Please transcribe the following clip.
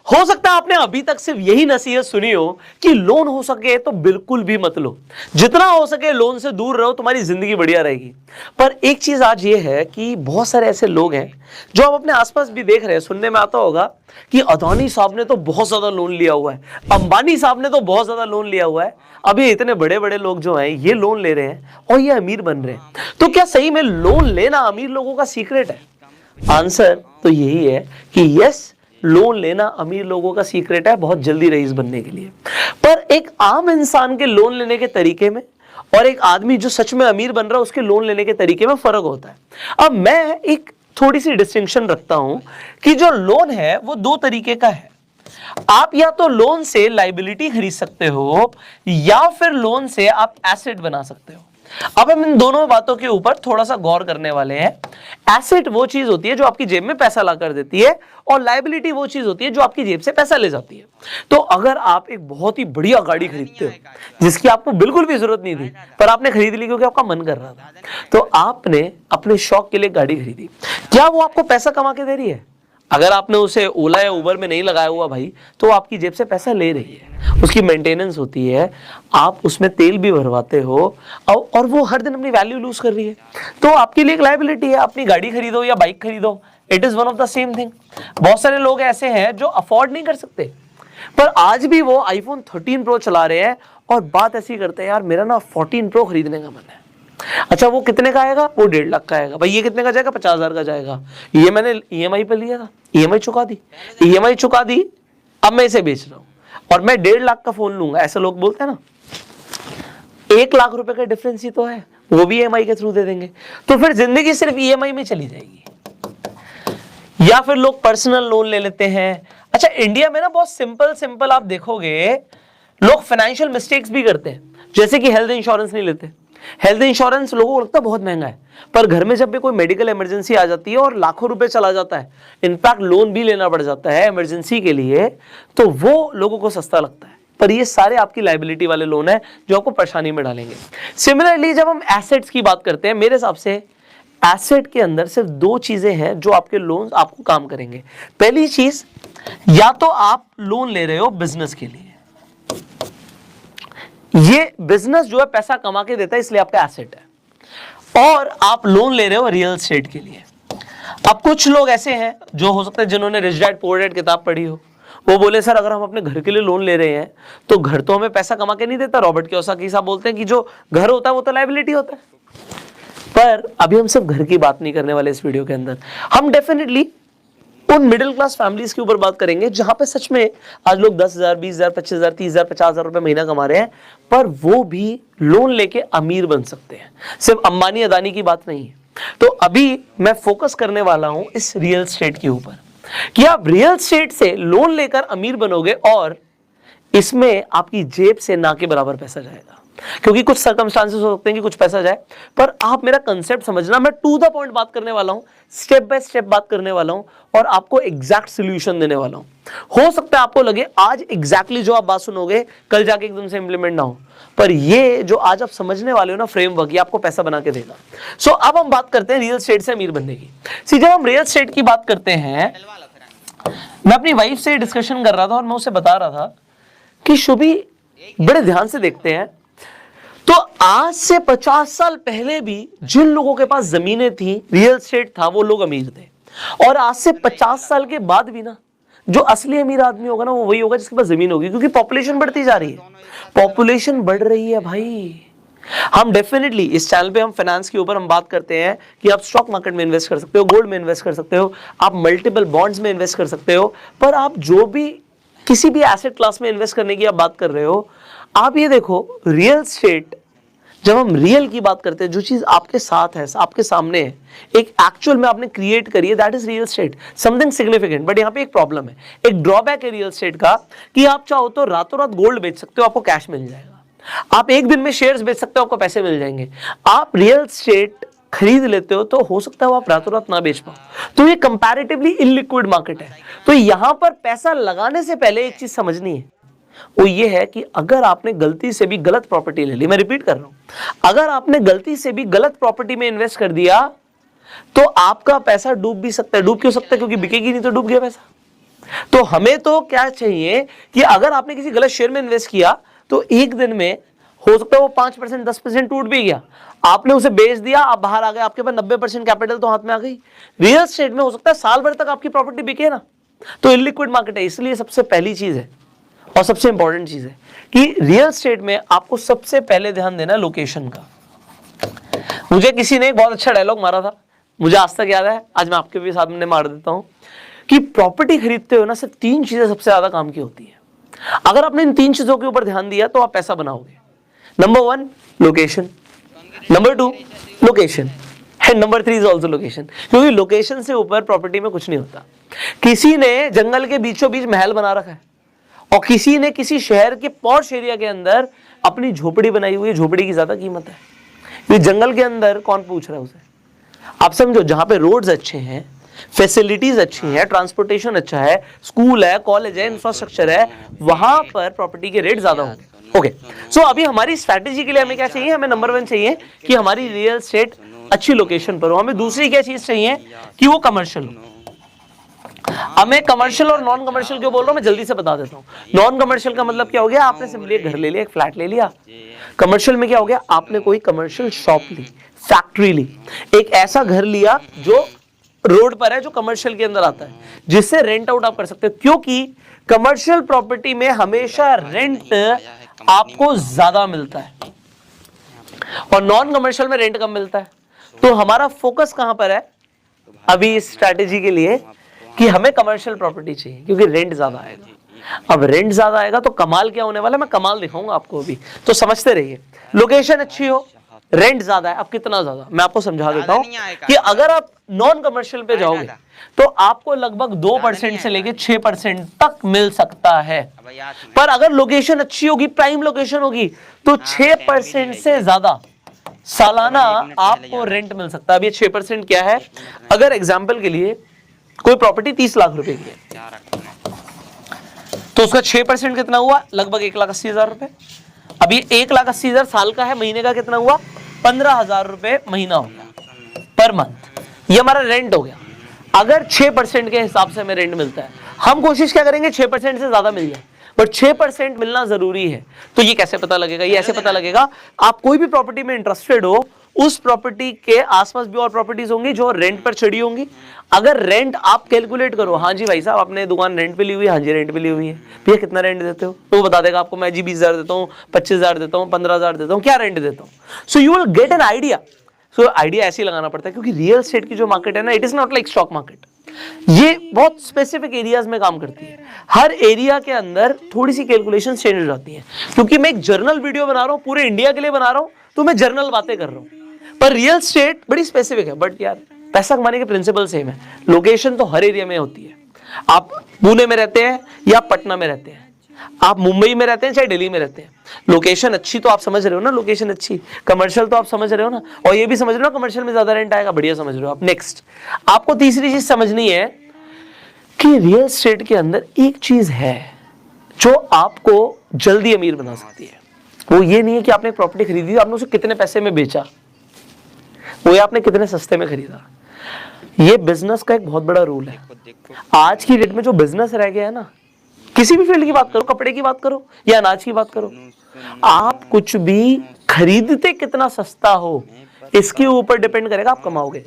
हो सकता है आपने अभी तक सिर्फ यही नसीहत सुनी हो कि लोन हो सके तो बिल्कुल भी मत लो, जितना हो सके लोन से दूर रहो, तुम्हारी जिंदगी बढ़िया रहेगी। पर एक चीज आज ये है कि बहुत सारे ऐसे लोग हैं जो आप अपने आसपास भी देख रहे हैं, सुनने में आता होगा कि अदानी साहब ने तो बहुत ज्यादा लोन लिया हुआ है, अंबानी साहब ने तो बहुत ज्यादा लोन लिया हुआ है। अभी इतने बड़े बड़े लोग जो हैं ये लोन ले रहे हैं और ये अमीर बन रहे हैं। तो क्या सही में लोन लेना अमीर लोगों का सीक्रेट है? आंसर तो यही है कि यस, लोन लेना अमीर लोगों का सीक्रेट है बहुत जल्दी रईस बनने के लिए। पर एक आम इंसान के लोन लेने के तरीके में और एक आदमी जो सच में अमीर बन रहा है उसके लोन लेने के तरीके में फर्क होता है। अब मैं एक थोड़ी सी डिस्टिंक्शन रखता हूं कि जो लोन है वो दो तरीके का है। आप या तो लोन से लाइबिलिटी खरीद सकते हो या फिर लोन से आप एसेट बना सकते हो। अब हम इन दोनों बातों के ऊपर थोड़ा सा गौर करने वाले हैं। एसेट वो चीज होती है जो आपकी जेब में पैसा ला कर देती है और लायबिलिटी वो चीज होती है जो आपकी जेब से पैसा ले जाती है। तो अगर आप एक बहुत ही बढ़िया गाड़ी खरीदते हो जिसकी आपको बिल्कुल भी जरूरत नहीं थी पर आपने खरीद ली क्योंकि आपका मन कर रहा था, तो आपने अपने शौक के लिए गाड़ी खरीदी, क्या वो आपको पैसा कमा के दे रही है? अगर आपने उसे ओला या उबर में नहीं लगाया हुआ भाई, तो आपकी जेब से पैसा ले रही है, उसकी मेंटेनेंस होती है, आप उसमें तेल भी भरवाते हो और वो हर दिन अपनी वैल्यू लूज कर रही है, तो आपके लिए एक लायबिलिटी है। अपनी गाड़ी खरीदो या बाइक खरीदो, it is one of the same thing. बहुत सारे लोग ऐसे हैं जो अफोर्ड नहीं कर सकते पर आज भी वो आईफोन 13 प्रो चला रहे हैं और बात ऐसी करते हैं, यार मेरा ना 14 प्रो खरीदने का मन है। अच्छा वो कितने का आएगा? वो 1.5 लाख का आएगा। भाई ये कितने का जाएगा? 50,000 का जाएगा। ये मैंने ईएमआई पे लिया था, ईएमआई चुका दी, अब मैं इसे बेच रहा हूं और मैं 1.5 लाख का फोन लूंगा। ऐसे लोग बोलते हैं ना, 1 लाख रुपए का डिफरेंस ही तो है, वो भी ईएमआई के थ्रू दे देंगे। तो फिर जिंदगी सिर्फ ईएमआई में चली जाएगी। या फिर लोग पर्सनल लोन ले लेते हैं। अच्छा इंडिया में ना बहुत सिंपल आप देखोगे लोग फाइनेंशियल मिस्टेक्स भी करते हैं, जैसे कि हेल्थ इंश्योरेंस नहीं लेते। हेल्थ इंश्योरेंस लोगों को लगता है बहुत महंगा है, पर घर में जब भी कोई मेडिकल इमरजेंसी आ जाती है और लाखों रुपए चला जाता है, इनफैक्ट लोन भी लेना पड़ जाता है इमरजेंसी के लिए, तो वो लोगों को सस्ता लगता है। पर ये सारे आपकी लायबिलिटी वाले लोन है जो आपको परेशानी में डालेंगे। सिमिलरली जब हम एसेट्स की बात करते हैं, मेरे हिसाब से एसेट के अंदर सिर्फ दो चीजें हैं जो आपके लोन आपको काम करेंगे। पहली चीज, या तो आप लोन ले रहे हो बिजनेस के लिए, ये बिजनेस जो है पैसा कमा के देता है इसलिए आपका एसेट है, और आप लोन ले रहे हो रियल एस्टेट के लिए। अब कुछ लोग ऐसे हैं जो हो सकता है जिन्होंने रिच डैड पुअर डैड किताब पढ़ी हो, वो बोले सर अगर हम अपने घर के लिए लोन ले रहे हैं तो घर तो हमें पैसा कमा के नहीं देता। रॉबर्ट कियोसाकी साहब बोलते हैं कि जो घर होता है वो तो लायबिलिटी होता है। पर अभी हम सिर्फ घर की बात नहीं करने वाले इस वीडियो के अंदर, हम डेफिनेटली उन मिडिल क्लास फैमिलीज के ऊपर बात करेंगे जहां पे सच में आज लोग 10,000, 20,000, 25,000, 30,000, 50,000 रुपए महीना कमा रहे हैं, पर वो भी लोन लेके अमीर बन सकते हैं। सिर्फ अंबानी अदानी की बात नहीं है। तो अभी मैं फोकस करने वाला हूं इस रियल एस्टेट के ऊपर कि आप रियल एस्टेट से लोन लेकर अमीर बनोगे और इसमें आपकी जेब से ना के बराबर पैसा जाएगा, क्योंकि कुछ सर्कमस्टांसेस हो सकते हैं कि कुछ पैसा जाए, पर आप मेरा कंसेप्ट समझना, मैं टू द पॉइंट बात करने वाला हूं, स्टेप बाय स्टेप बात करने वाला हूं और आपको एग्जैक्ट सॉल्यूशन देने वाला हूं। हो सकता है आपको लगे आज एग्जैक्टली जो आप बात सुनोगे कल जाके एकदम से इंप्लीमेंट ना हो, पर ये जो आज आप समझने वाले हो ना फ्रेमवर्क, ये आपको पैसा बना के देगा। सो अब हम बात करते हैं रियल एस्टेट से अमीर बनने की। सी जब हम रियल एस्टेट की बात करते हैं, मैं अपनी वाइफ से डिस्कशन कर रहा था और मैं उसे बता रहा था कि शुभी बड़े ध्यान से देखते हैं तो आज से 50 साल पहले भी जिन लोगों के पास जमीनें थी, रियल एस्टेट था, वो लोग अमीर थे। और आज से 50 साल के बाद भी ना जो असली अमीर आदमी होगा ना वो वही होगा जिसके पास जमीन होगी, क्योंकि पॉपुलेशन बढ़ती जा रही है। पॉपुलेशन बढ़ रही है भाई। हम डेफिनेटली इस चैनल पे हम फाइनेंस के ऊपर हम बात करते हैं कि आप स्टॉक मार्केट में इन्वेस्ट कर सकते हो, गोल्ड में इन्वेस्ट कर सकते हो, आप मल्टीपल बॉन्ड्स में इन्वेस्ट कर सकते हो, पर आप जो भी किसी भी एसेट क्लास में इन्वेस्ट करने की आप बात कर रहे हो, आप ये देखो रियल एस्टेट, जब हम रियल की बात करते हैं, जो चीज आपके साथ है, आपके सामने है, एक एक्चुअल में आपने क्रिएट करी है, that is real estate, something significant. But यहाँ पे एक प्रॉब्लम है, एक ड्रॉबैक है रियल एस्टेट का कि आप चाहो तो रातों रात गोल्ड बेच सकते हो, आपको कैश मिल जाएगा। आप एक दिन में शेयर्स बेच सकते हो, आपको पैसे मिल जाएंगे। आप रियल एस्टेट खरीद लेते हो तो हो सकता है वो आप रातों रात ना बेच पाओ, तो ये कंपैरेटिवली इलिक्विड मार्केट है। तो यहां पर पैसा लगाने से पहले एक चीज समझनी है, वो ये है कि अगर आपने गलती से भी गलत प्रॉपर्टी ले ली, मैं रिपीट कर रहा हूं, अगर आपने गलती से भी गलत प्रॉपर्टी में इन्वेस्ट कर दिया तो आपका पैसा डूब भी सकता है। डूब क्यों सकता है? क्योंकि बिकेगी नहीं तो डूब गया पैसा। तो हमें तो क्या चाहिए कि अगर आपने किसी गलत शेयर में इन्वेस्ट किया तो एक दिन में हो सकता है वो 5% 10% टूट भी गया, आपने उसे बेच दिया, आप बाहर आ गए, आपके पास 90% कैपिटल तो हाथ में आ गई। रियल एस्टेट में हो सकता है साल भर तक आपकी प्रॉपर्टी बिके ना, तो इलिक्विड मार्केट है। इसलिए सबसे पहली चीज है और सबसे इंपॉर्टेंट चीज है कि रियल एस्टेट में आपको सबसे पहले ध्यान देना है लोकेशन का। मुझे किसी ने एक बहुत अच्छा डायलॉग मारा था, मुझे आज तक याद है, आज मैं आपके भी सामने मार देता हूं कि प्रॉपर्टी खरीदते हो ना, सिर्फ 3 चीजें सबसे ज्यादा काम की होती है। अगर आपने इन 3 चीजों के ऊपर ध्यान दिया तो आप पैसा बनाओगे। Number 1 location, number 2 location and number 3 is also location. क्योंकि लोकेशन से ऊपर प्रॉपर्टी में कुछ नहीं होता। किसी ने जंगल के बीचों बीच महल बना रखा है और किसी ने किसी शहर के पॉश एरिया के अंदर अपनी झोपड़ी बनाई हुई है। झोपड़ी की ज्यादा कीमत है, ये जंगल के अंदर कौन पूछ रहा है उसे। आप समझो, जहां पे रोड्स अच्छे हैं, फैसिलिटीज अच्छी हैं, ट्रांसपोर्टेशन अच्छा है, स्कूल है, कॉलेज है, इंफ्रास्ट्रक्चर है, वहां पर प्रॉपर्टी के रेट ज्यादा होंगे। ओके, सो अभी हमारी स्ट्रैटेजी के लिए हमें क्या चाहिए, हमें नंबर 1 चाहिए कि हमारी रियल एस्टेट अच्छी लोकेशन पर हो। हमें दूसरी क्या चीज चाहिए कि वो कमर्शियल हो। हमें कमर्शियल और नॉन कमर्शियल क्यों बोल रहा हूं, मैं जल्दी से बता देता हूं। नॉन कमर्शियल का मतलब क्या हो गया, आपने सिंपली एक घर ले लिया, एक फ्लैट ले लिया। कमर्शियल में क्या हो गया, आपने कोई कमर्शियल शॉप ली, फैक्ट्री ली, एक ऐसा घर लिया जो रोड पर है, जो कमर्शियल के अंदर आता है, जिससे रेंट आउट आप कर सकते हो। क्योंकि कमर्शियल प्रॉपर्टी में हमेशा रेंट आपको ज्यादा मिलता है और नॉन कमर्शियल में रेंट कम मिलता है। तो हमारा फोकस कहां पर है अभी इस स्ट्रैटेजी के लिए कि हमें कमर्शियल प्रॉपर्टी चाहिए, क्योंकि रेंट ज्यादा आएगा। अब रेंट ज्यादा आएगा तो कमाल क्या होने वाला है, मैं कमाल दिखाऊंगा आपको अभी, तो समझते रहिए। लोकेशन अच्छी हो, रेंट ज्यादा है। अब कितना ज्यादा, मैं आपको समझा देता हूं कि अगर आप नॉन कमर्शियल पे जाओगे तो आपको लगभग 2% से लेके 6% तक मिल सकता है। पर अगर लोकेशन अच्छी होगी, प्राइम लोकेशन होगी, तो 6% से ज्यादा सालाना आपको रेंट मिल सकता है। अब ये 6% क्या है, अगर एग्जाम्पल के लिए कोई प्रॉपर्टी 30 लाख रुपए की है तो उसका 6% कितना हुआ, लगभग 1,80,000 रुपए। अब ये 1,80,000 साल का है, महीने का कितना हुआ, 15,000 रुपए महीना हो गया पर मंथ। ये हमारा रेंट हो गया। अगर 6% के हिसाब से हमें रेंट मिलता है, हम कोशिश क्या करेंगे 6% से ज्यादा मिल जाए, बट 6% मिलना जरूरी है। तो ये कैसे पता लगेगा, ये ऐसे पता लगेगा, आप कोई भी प्रॉपर्टी में इंटरेस्टेड हो, उस प्रॉपर्टी के आसपास भी और प्रॉपर्टीज होंगी जो रेंट पर चढ़ी होंगी। अगर रेंट आप कैलकुलेट करो, हाँ जी भाई साहब आपने दुकान रेंट पे ली हुई है, हाँ जी रेंट पे ली हुई है, भैया कितना रेंट देते हो, तो वो बता देगा आपको, मैं जी 20,000 देता हूँ, 25,000 देता हूँ, 15,000 देता हूँ, क्या रेंट देता हूँ। So you will get an idea. So idea ऐसे ही लगाना पड़ता है, क्योंकि रियल एस्टेट की जो मार्केट है ना, it is not like stock market. ये बहुत स्पेसिफिक एरियाज में काम करती है। हर एरिया के अंदर थोड़ी सी कैलकुलेशन चेंज हो जाती है। क्योंकि मैं एक जर्नल वीडियो बना रहा हूँ, पूरे इंडिया के लिए बना रहा हूँ, तो मैं जर्नल बातें कर रहा हूँ, पर रियल एस्टेट बड़ी स्पेसिफिक है। बट यार पैसा कमाने के प्रिंसिपल सेम है। लोकेशन तो हर एरिया में होती है। आप पुणे में रहते हैं या पटना में रहते हैं, आप मुंबई में रहते हैं चाहे दिल्ली में रहते हैं, लोकेशन अच्छी तो आप समझ रहे हो ना, लोकेशन अच्छी, कमर्शियल तो आप समझ रहे हो ना, और ये भी समझ रहे हो कमर्शियल में ज्यादा रेंट आएगा, बढ़िया समझ रहे हो आप। नेक्स्ट आपको तीसरी चीज समझनी है कि रियल एस्टेट के अंदर एक चीज है जो आपको जल्दी अमीर बना सकती है। वो ये नहीं है कि आपने प्रॉपर्टी खरीदी, आपने उसे कितने पैसे में बेचा, वो ये आपने कितने सस्ते में खरीदा। ये बिजनेस का एक बहुत बड़ा रूल है। आज की डेट में जो बिजनेस रह गया है ना, किसी भी फील्ड की बात करो, कपड़े की बात करो या अनाज की बात करो, आप कुछ भी खरीदते कितना सस्ता हो, इसके ऊपर डिपेंड करेगा आप कमाओगे।